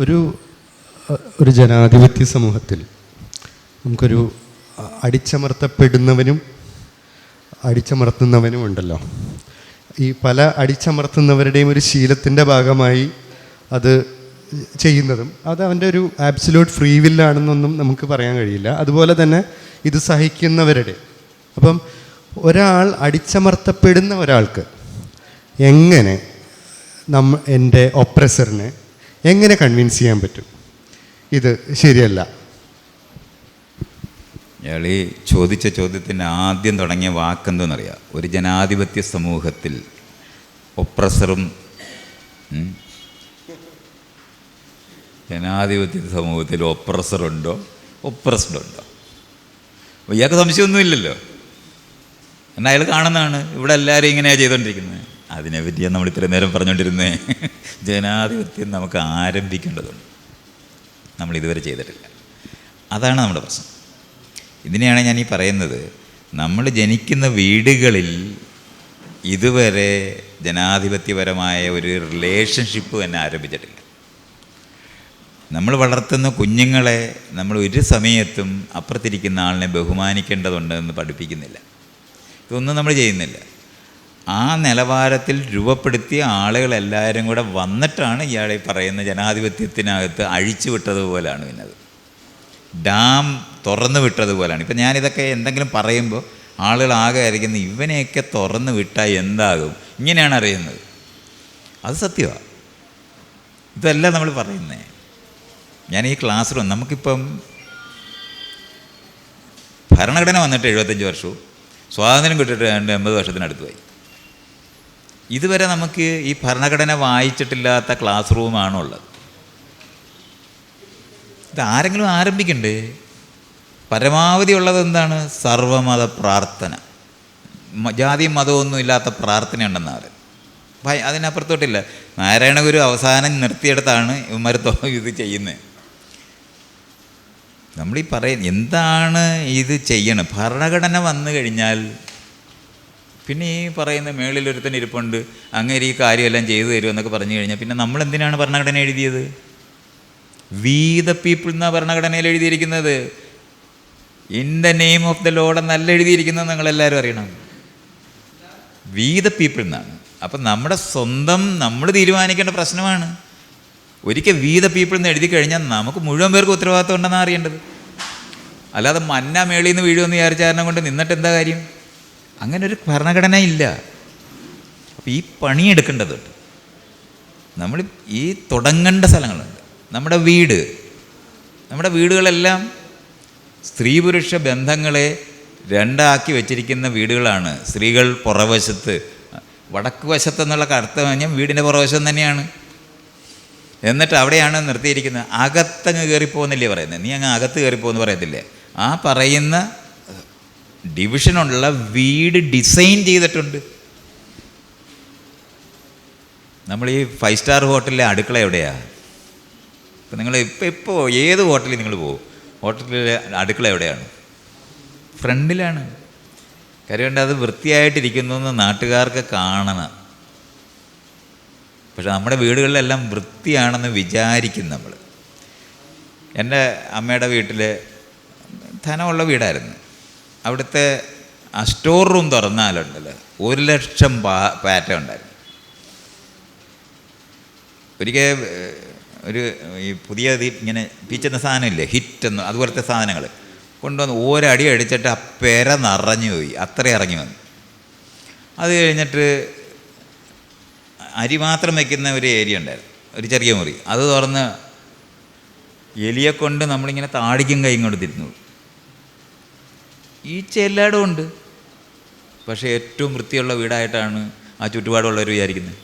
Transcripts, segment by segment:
ഒരു ജനാധിപത്യ സമൂഹത്തിൽ നമുക്കൊരു അടിച്ചമർത്തപ്പെടുന്നവനും അടിച്ചമർത്തുന്നവനും ഉണ്ടല്ലോ. ഈ പല അടിച്ചമർത്തുന്നവരുടെയും ഒരു ശീലത്തിൻ്റെ ഭാഗമായി അത് ചെയ്യുന്നതും അത് അവൻ്റെ ഒരു ആബ്സല്യൂട്ട് ഫ്രീ വില്ലാണെന്നൊന്നും നമുക്ക് പറയാൻ കഴിയില്ല. അതുപോലെ തന്നെ ഇത് സഹിക്കുന്നവരുടെ, അപ്പം ഒരാൾ അടിച്ചമർത്തപ്പെടുന്ന ഒരാൾക്ക് എങ്ങനെ എൻ്റെ ഒപ്രസറിനെ എങ്ങനെ കൺവിൻസ് ചെയ്യാൻ പറ്റും ഇത് ശരിയല്ല? ഇയാൾ ഈ ചോദിച്ച ചോദ്യത്തിന് ആദ്യം തുടങ്ങിയ വാക്കെന്തെന്നറിയാം. ഒരു ജനാധിപത്യ സമൂഹത്തിൽ ഒപ്രസറും ജനാധിപത്യ സമൂഹത്തിൽ ഒപ്രസറുണ്ടോ ഒപ്രസ്ഡ് ഉണ്ടോ? ഇയാൾക്ക് സംശയമൊന്നുമില്ലല്ലോ. എന്നാൽ അയാൾ കാണുന്നതാണ് ഇവിടെ എല്ലാവരും ഇങ്ങനെയാണ് ചെയ്തുകൊണ്ടിരിക്കുന്നത്. അതിനെപ്പറ്റിയാണ് നമ്മൾ ഇത്രയും നേരം പറഞ്ഞുകൊണ്ടിരുന്നത്. ജനാധിപത്യം നമുക്ക് ആരംഭിക്കേണ്ടതുണ്ട്, നമ്മളിതുവരെ ചെയ്തിട്ടില്ല. അതാണ് നമ്മുടെ പ്രശ്നം. ഇതിനെയാണ് ഞാൻ ഈ പറയുന്നത്, നമ്മൾ ജനിക്കുന്ന വീടുകളിൽ ഇതുവരെ ജനാധിപത്യപരമായ ഒരു റിലേഷൻഷിപ്പ് തന്നെ ആരംഭിച്ചിട്ടില്ല. നമ്മൾ വളർത്തുന്ന കുഞ്ഞുങ്ങളെ നമ്മൾ ഒരു സമയത്തും അപ്പുറത്തിരിക്കുന്ന ആളിനെ ബഹുമാനിക്കേണ്ടതുണ്ടെന്ന് പഠിപ്പിക്കുന്നില്ല. ഇതൊന്നും നമ്മൾ ചെയ്യുന്നില്ല. ആ നിലവാരത്തിൽ രൂപപ്പെടുത്തിയ ആളുകളെല്ലാവരും കൂടെ വന്നിട്ടാണ് ഇയാളെ പറയുന്ന ജനാധിപത്യത്തിനകത്ത് അഴിച്ചു വിട്ടതുപോലെയാണ്. പിന്നെ അത് ഡാം തുറന്നു വിട്ടതുപോലെയാണ്. ഇപ്പം ഞാനിതൊക്കെ എന്തെങ്കിലും പറയുമ്പോൾ ആളുകളാകെ അറിയിക്കുന്നത് ഇവനെയൊക്കെ തുറന്നു വിട്ടാൽ എന്താകും, ഇങ്ങനെയാണ് അറിയുന്നത്. അത് സത്യമാണ്. ഇതല്ല നമ്മൾ പറയുന്നത്. ഞാൻ ഈ ക്ലാസ് റൂം, നമുക്കിപ്പം ഭരണഘടന വന്നിട്ട് 75 വർഷവും സ്വാതന്ത്ര്യം കിട്ടിയിട്ട് 80 വർഷത്തിനടുത്ത് പോയി. ഇതുവരെ നമുക്ക് ഈ ഭരണഘടന വായിച്ചിട്ടില്ലാത്ത ക്ലാസ് റൂമാണോ ഉള്ളത്? ഇതാരെങ്കിലും ആരംഭിക്കണ്ടേ? പരമാവധി ഉള്ളത് എന്താണ്? സർവമത പ്രാർത്ഥന. ജാതിയും മതമൊന്നും ഇല്ലാത്ത പ്രാർത്ഥന ഉണ്ടെന്നാണ്. അതിനപ്പുറത്തോട്ടില്ല. നാരായണ ഗുരു അവസാനം നിർത്തിയെടുത്താണ് ഇവന്മാർ ഇത് ചെയ്യുന്നത്. നമ്മളീ എന്താണ് ഇത് ചെയ്യണം? ഭരണഘടന വന്നു കഴിഞ്ഞാൽ പിന്നെ ഈ പറയുന്ന മേളിലൊരുത്തൻ ഇരിപ്പുണ്ട്, അങ്ങനെ ഈ കാര്യമെല്ലാം ചെയ്തു തരുമെന്നൊക്കെ പറഞ്ഞു കഴിഞ്ഞാൽ പിന്നെ നമ്മളെന്തിനാണ് ഭരണഘടന എഴുതിയത്? വി ദ പീപ്പിൾ എന്നാണ് ഭരണഘടനയിൽ എഴുതിയിരിക്കുന്നത്. In the name of the load എന്നല്ല എഴുതിയിരിക്കുന്നത്. നിങ്ങളെല്ലാവരും അറിയണം. വി ദ പീപ്പിൾ എന്നാണ്. അപ്പം നമ്മുടെ സ്വന്തം നമ്മൾ തീരുമാനിക്കേണ്ട പ്രശ്നമാണ്. ഒരിക്കൽ വി ദ പീപ്പിൾ എന്ന് എഴുതി കഴിഞ്ഞാൽ നമുക്ക് മുഴുവൻ പേർക്ക് ഉത്തരവാദിത്വം ഉണ്ടെന്നാണ് അറിയേണ്ടത്. അല്ലാതെ മന്ന മേളിൽ നിന്ന് വീഴുമെന്ന് വിചാരിച്ചാരണം കൊണ്ട് നിന്നിട്ട് എന്താ കാര്യം? അങ്ങനെ ഒരു ഭരണഘടന ഇല്ല. അപ്പോൾ ഈ പണിയെടുക്കേണ്ടതുണ്ട്. നമ്മൾ ഈ തുടങ്ങേണ്ട സ്ഥലങ്ങളുണ്ട്. നമ്മുടെ വീടുകളെല്ലാം സ്ത്രീ പുരുഷ ബന്ധങ്ങളെ രണ്ടാക്കി വെച്ചിരിക്കുന്ന വീടുകളാണ്. സ്ത്രീകൾ പുറവശത്ത്, വടക്ക് വശത്തെന്നുള്ള അർത്ഥം കഴിഞ്ഞാൽ വീടിൻ്റെ പുറവശം തന്നെയാണ്. എന്നിട്ട് അവിടെയാണ് നിർത്തിയിരിക്കുന്നത്. അകത്തങ്ങ് കയറിപ്പോകുന്നില്ലേ പറയുന്നത്? നീ അങ്ങ് അകത്ത് കയറിപ്പോകുമെന്ന് പറയത്തില്ലേ? ആ പറയുന്ന ഡിവിഷനുള്ള വീട് ഡിസൈൻ ചെയ്തിട്ടുണ്ട്. നമ്മൾ ഈ 5 സ്റ്റാർ ഹോട്ടലിലെ അടുക്കള എവിടെയാണ്? ഇപ്പം നിങ്ങൾ ഇപ്പോൾ ഏത് ഹോട്ടലിൽ നിങ്ങൾ പോകും, ഹോട്ടലിലെ അടുക്കള എവിടെയാണ്? ഫ്രണ്ടിലാണ്. കാര്യം അത് വൃത്തിയായിട്ടിരിക്കുന്നു എന്ന് നാട്ടുകാർക്ക് കാണണം. പക്ഷെ നമ്മുടെ വീടുകളിലെല്ലാം വൃത്തിയാണെന്ന് വിചാരിക്കും നമ്മൾ. എൻ്റെ അമ്മയുടെ വീട്ടിൽ ധനമുള്ള വീടായിരുന്നു. അവിടുത്തെ ആ സ്റ്റോർ റൂം തുറന്നാലുണ്ടല്ലോ 1,00,000 പാറ്റ ഉണ്ടായിരുന്നു. ഒരിക്കൽ ഈ പുതിയ ഇങ്ങനെ പീച്ചുന്ന സാധനമില്ലേ, ഹിറ്റെന്ന്, അതുപോലത്തെ സാധനങ്ങൾ കൊണ്ടുവന്ന് ഒരടി അടിച്ചിട്ട് ആ പെര നിറഞ്ഞു പോയി. അത്രയും ഇറങ്ങി വന്നു. അത് കഴിഞ്ഞിട്ട് അരി മാത്രം വയ്ക്കുന്ന ഒരു ഏരിയ ഉണ്ടായിരുന്നു, ഒരു ചെറിയ മുറി. അത് തുറന്ന് എലിയെ കൊണ്ട് നമ്മളിങ്ങനെ താടിക്കും കൈയും കൊണ്ട് തിരുന്നു. ഈച്ച എല്ലായിടും ഉണ്ട്. പക്ഷേ ഏറ്റവും വൃത്തിയുള്ള വീടായിട്ടാണ് ആ ചുറ്റുപാടുള്ളവർ വിചാരിക്കുന്നത്.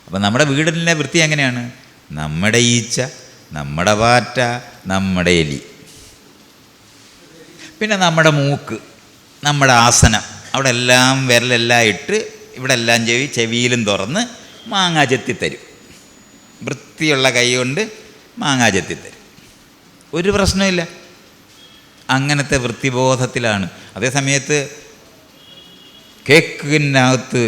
അപ്പം നമ്മുടെ വീടിൻ്റെ വൃത്തി എങ്ങനെയാണ്? നമ്മുടെ ഈച്ച, നമ്മുടെ പാറ്റ, നമ്മുടെ എലി, പിന്നെ നമ്മുടെ മൂക്ക്, നമ്മുടെ ആസനം, അവിടെ എല്ലാം വിരലെല്ലാം ഇട്ട് ഇവിടെ എല്ലാം ചെവിയിലും തുറന്ന് മാങ്ങാ ചെത്തിത്തരും. വൃത്തിയുള്ള കൈ കൊണ്ട് മാങ്ങാ ചെത്തിത്തരും. ഒരു പ്രശ്നമില്ല. അങ്ങനത്തെ വൃത്തിബോധത്തിലാണ്. അതേസമയത്ത് കേക്കിനകത്ത്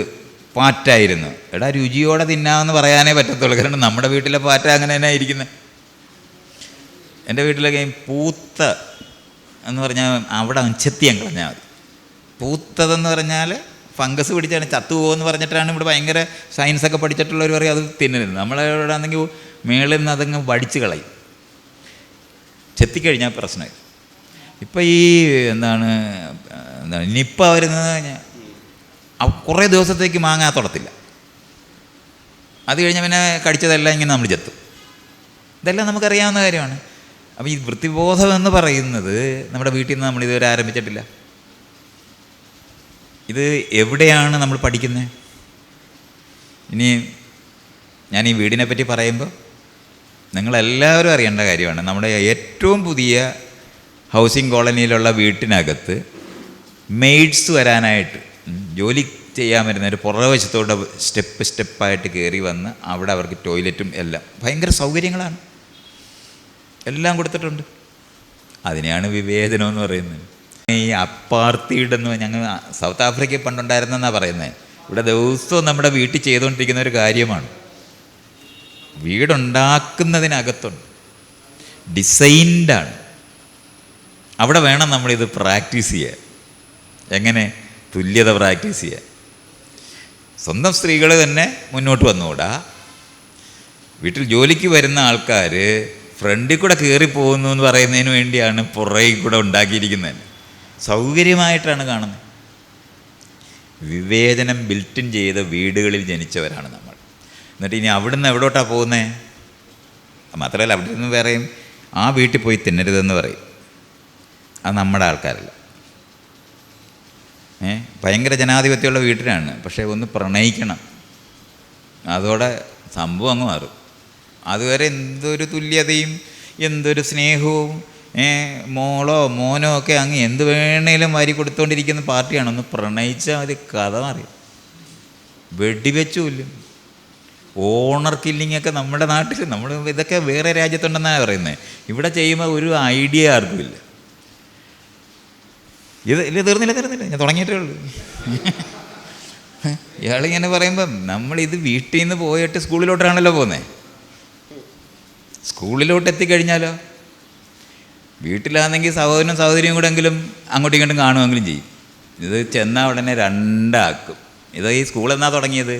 പാറ്റായിരുന്നു. എടാ രുചിയോടെ തിന്നാമെന്ന് പറയാനേ പറ്റത്തുള്ളൂ, കാരണം നമ്മുടെ വീട്ടിലെ പാറ്റ അങ്ങനെ തന്നെ ഇരിക്കുന്നത്. എൻ്റെ വീട്ടിലൊക്കെ പൂത്ത എന്ന് പറഞ്ഞാൽ അവിടെ ചെത്തിയാൻ കളഞ്ഞാൽ മതി. പൂത്തതെന്ന് പറഞ്ഞാൽ ഫംഗസ് പിടിച്ചാണ് ചത്തുപോകുമെന്ന് പറഞ്ഞിട്ടാണ് ഇവിടെ ഭയങ്കര സയൻസൊക്കെ പഠിച്ചിട്ടുള്ളവർ പറയും അത് തിന്നരുത്. നമ്മളിവിടെ ആണെങ്കിൽ മേളിൽ നിന്ന് അതങ്ങ് വടിച്ച് കളയും, ചെത്തിക്കഴിഞ്ഞാൽ പ്രശ്നമായി. ഇപ്പം ഈ എന്താണ് നിപ്പ വരുന്നത് കഴിഞ്ഞാൽ കുറേ ദിവസത്തേക്ക് മാങ്ങാ തുടത്തില്ല, അത് കഴിഞ്ഞാൽ പിന്നെ കടിച്ചതെല്ലാം ഇങ്ങനെ നമ്മൾ ചെത്തും. ഇതെല്ലാം നമുക്കറിയാവുന്ന കാര്യമാണ്. അപ്പോൾ ഈ വൃത്തിബോധം എന്ന് പറയുന്നത് നമ്മുടെ വീട്ടിൽ നിന്ന് നമ്മൾ ഇതുവരെ ആരംഭിച്ചിട്ടില്ല. ഇത് എവിടെയാണ് നമ്മൾ പഠിക്കുന്നത്? ഇനി ഞാൻ ഈ വീടിനെ പറ്റി പറയുമ്പോൾ നിങ്ങളെല്ലാവരും അറിയേണ്ട കാര്യമാണ്, നമ്മുടെ ഏറ്റവും പുതിയ ഹൗസിംഗ് കോളനിയിലുള്ള വീട്ടിനകത്ത് മെയ്ഡ്സ് വരാനായിട്ട് ജോലി ചെയ്യാൻ വരുന്നവർ പുറകുവശത്തോടെ സ്റ്റെപ്പായിട്ട് കയറി വന്ന് അവിടെ അവർക്ക് ടോയ്ലറ്റും എല്ലാം ഭയങ്കര സൗകര്യങ്ങളാണ്, എല്ലാം കൊടുത്തിട്ടുണ്ട്. അതിനെയാണ് വിവേചനം എന്ന് പറയുന്നത്. ഈ അപ്പാർത്തീഡെന്ന് ഞങ്ങൾ സൗത്ത് ആഫ്രിക്കയിൽ പണ്ടുണ്ടായിരുന്നെന്നാണ് പറയുന്നത്. ഇവിടെ ദിവസവും നമ്മുടെ വീട്ടിൽ ചെയ്തുകൊണ്ടിരിക്കുന്ന ഒരു കാര്യമാണ്. വീടുണ്ടാക്കുന്നതിനകത്തുണ്ട്, ഡിസൈൻഡാണ്. അവിടെ വേണം നമ്മളിത് പ്രാക്ടീസ് ചെയ്യാൻ. എങ്ങനെ? തുല്യത പ്രാക്ടീസ് ചെയ്യാൻ. സ്വന്തം സ്ത്രീകൾ തന്നെ മുന്നോട്ട് വന്നുകൂടാ. വീട്ടിൽ ജോലിക്ക് വരുന്ന ആൾക്കാർ ഫ്രണ്ടിൽ കൂടെ കയറിപ്പോകുന്നു എന്ന് പറയുന്നതിന് വേണ്ടിയാണ് പുറകിൽ കൂടെ ഉണ്ടാക്കിയിരിക്കുന്നത്. സൗകര്യമായിട്ടാണ് കാണുന്നത്. വിവേചനം ബിൽറ്റിൻ ചെയ്ത വീടുകളിൽ ജനിച്ചവരാണ് നമ്മൾ. എന്നിട്ട് ഇനി അവിടുന്ന് എവിടോട്ടാണ് പോകുന്നത്? മാത്രമല്ല അവിടെ നിന്ന് പറയും ആ വീട്ടിൽ പോയി തിന്നരുതെന്ന് പറയും. അത് നമ്മുടെ ആൾക്കാരല്ല. ഭയങ്കര ജനാധിപത്യമുള്ള വീട്ടിലാണ്, പക്ഷേ ഒന്ന് പ്രണയിക്കണം, അതോടെ സംഭവം അങ്ങ് മാറും. അതുവരെ എന്തൊരു തുല്യതയും എന്തൊരു സ്നേഹവും മോളോ മോനോ ഒക്കെ അങ്ങ് എന്ത് വേണേലും വാരി കൊടുത്തുകൊണ്ടിരിക്കുന്ന പാർട്ടിയാണ്. ഒന്ന് പ്രണയിച്ചാൽ മതി, കഥ മാറി. വെടിവെച്ചു കൊല്ലും. ഓണർ കില്ലിങ്ങൊക്കെ നമ്മുടെ നാട്ടിൽ, നമ്മൾ ഇതൊക്കെ വേറെ രാജ്യത്തുണ്ടെന്നാണ് പറയുന്നത്. ഇവിടെ ചെയ്യുമ്പോൾ ഒരു ഐഡിയ ആർക്കും ഇല്ല. ഇല്ല തീർന്നില്ല ഞാൻ തുടങ്ങിയിട്ടേ ഉള്ളൂ. ഇയാളിങ്ങനെ പറയുമ്പം നമ്മളിത് വീട്ടിൽ നിന്ന് പോയിട്ട് സ്കൂളിലോട്ടാണല്ലോ പോകുന്നത്. സ്കൂളിലോട്ട് എത്തിക്കഴിഞ്ഞാലോ വീട്ടിലാണെങ്കിൽ സഹോദരനും സഹോദരിയും കൂടെ എങ്കിലും അങ്ങോട്ടും ഇങ്ങോട്ടും കാണുമെങ്കിലും ചെയ്യും. ഇത് ചെന്നാൽ ഉടനെ രണ്ടാക്കും. ഇത് ഈ സ്കൂളെന്നാ തുടങ്ങിയത്?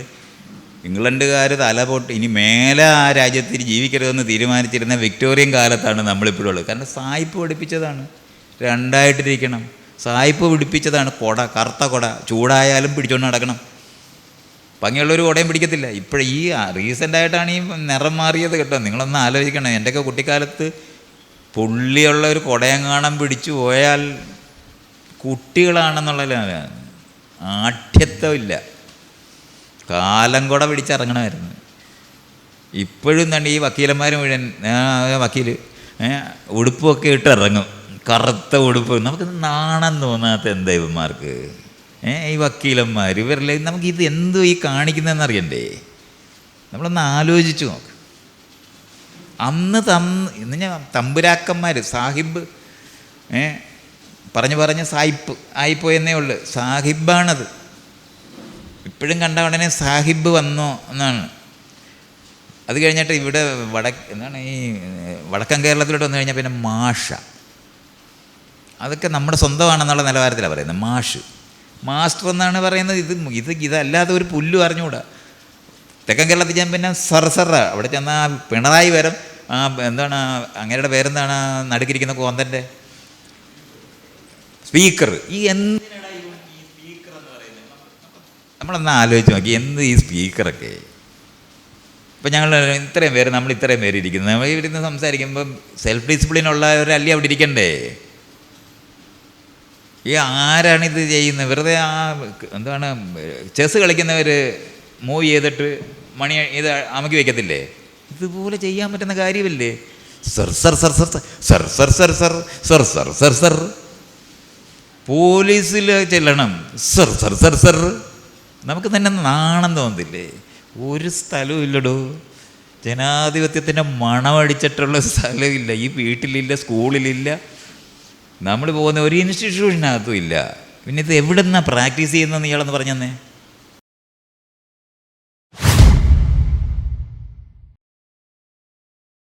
ഇംഗ്ലണ്ടുകാർ തലപൊട്ട് ഇനി മേലെ ആ രാജ്യത്തിൽ ജീവിക്കരുതെന്ന് തീരുമാനിച്ചിരുന്ന വിക്ടോറിയൻ കാലത്താണ് നമ്മളിപ്പോഴും ഉള്ളത്. കാരണം സായിപ്പ് പഠിപ്പിച്ചതാണ് രണ്ടായിട്ടിരിക്കണം. സായിപ്പ് പിടിപ്പിച്ചതാണ് കുട, കറുത്ത കുട, ചൂടായാലും പിടിച്ചുകൊണ്ട് നടക്കണം. ഭംഗിയുള്ളൊരു കുടയും പിടിക്കത്തില്ല. ഇപ്പോഴും ഈ റീസെൻ്റായിട്ടാണ് ഈ നിറം മാറിയത് കേട്ടോ. നിങ്ങളൊന്ന് ആലോചിക്കണം. എൻ്റെയൊക്കെ കുട്ടിക്കാലത്ത് പുള്ളിയുള്ള ഒരു കുടയങ്ങാണം പിടിച്ചു പോയാൽ കുട്ടികളാണെന്നുള്ള ആഠ്യത്വമില്ല, കാലം കുട പിടിച്ചിറങ്ങണമായിരുന്നു. ഇപ്പോഴും തന്നെ ഈ വക്കീലന്മാർ മുഴുവൻ വക്കീൽ ഉടുപ്പൊക്കെ ഇട്ട് ഇറങ്ങും, കറുത്ത ഉടുപ്പ്. നമുക്ക് നാണം തോന്നാത്ത എന്താ ഇവന്മാർക്ക്? ഈ വക്കീലന്മാർ ഇവരല്ലേ നമുക്കിത് എന്തോ ഈ കാണിക്കുന്നതെന്ന് അറിയണ്ടേ? നമ്മളൊന്ന് ആലോചിച്ചു നോക്ക്. അന്ന് ഇന്ന് ഞാൻ തമ്പുരാക്കന്മാർ സാഹിബ് പറഞ്ഞ് സായിപ്പ് ആയിപ്പോയെന്നേ ഉള്ളു. സാഹിബാണത്. ഇപ്പോഴും കണ്ട ഉടനെ സാഹിബ് വന്നോ എന്നാണ്. അത് കഴിഞ്ഞിട്ട് ഇവിടെ എന്താണ് ഈ വടക്കൻ കേരളത്തിലോട്ട് വന്നു കഴിഞ്ഞാൽ പിന്നെ മാഷ. അതൊക്കെ നമ്മുടെ സ്വന്തമാണെന്നുള്ള നിലവാരത്തിലാണ് പറയുന്നത്. മാസ്റ്റർ എന്നാണ് പറയുന്നത്. ഇതല്ലാതെ ഒരു പുല്ലും അറിഞ്ഞുകൂടാ. തെക്കൻ കേരളത്തിൽ ഞാൻ പിന്നെ സർസറ അവിടെ ചെന്നാൽ പിണറായി വരം എന്താണ് അങ്ങയുടെ പേരെന്താണ് നടുക്കിരിക്കുന്ന കോന്തൻ്റെ സ്പീക്കർ. ഈ എന്തിനാണ് ഈ സ്പീക്കർ എന്ന് പറയുന്നത്? നമ്മളൊന്ന് ആലോചിച്ച് നോക്കി, എന്ത് ഈ സ്പീക്കറൊക്കെ. ഇപ്പം ഞങ്ങൾ ഇത്രയും പേര് ഇരിക്കുന്നത്. നമ്മൾ ഇവിടെ നിന്ന് സംസാരിക്കുമ്പം സെൽഫ് ഡിസിപ്ലിൻ ഉള്ളവരല്ലേ അവിടെ ഇരിക്കണ്ടേ? ഈ ആരാണിത് ചെയ്യുന്നത്? വെറുതെ എന്താണ് ചെസ് കളിക്കുന്നവർ മൂവ് ചെയ്തിട്ട് മണി ഇത് അമക്കി വയ്ക്കത്തില്ലേ? ഇതുപോലെ ചെയ്യാൻ പറ്റുന്ന കാര്യമല്ലേ? Sir sir sir sir sir sir sir sir sir sir sir sir പോലീസിൽ ചെല്ലണം. സർ സർ സർ സർ നമുക്ക് തന്നെ നാണം തോന്നത്തില്ലേ? ഒരു സ്ഥലവും ഇല്ലടോ. ജനാധിപത്യത്തിൻ്റെ മണമടിച്ചിട്ടുള്ള സ്ഥലമില്ല. ഈ വീട്ടിലില്ല, സ്കൂളിലില്ല, നമ്മൾ പോകുന്ന ഒരു ഇൻസ്റ്റിറ്റ്യൂഷനകത്തും ഇല്ല. പിന്നെ ഇത് എവിടെ നിന്നാണ് പ്രാക്ടീസ് ചെയ്യുന്നതെന്ന് ഇയാളെന്ന് പറഞ്ഞെന്നേ.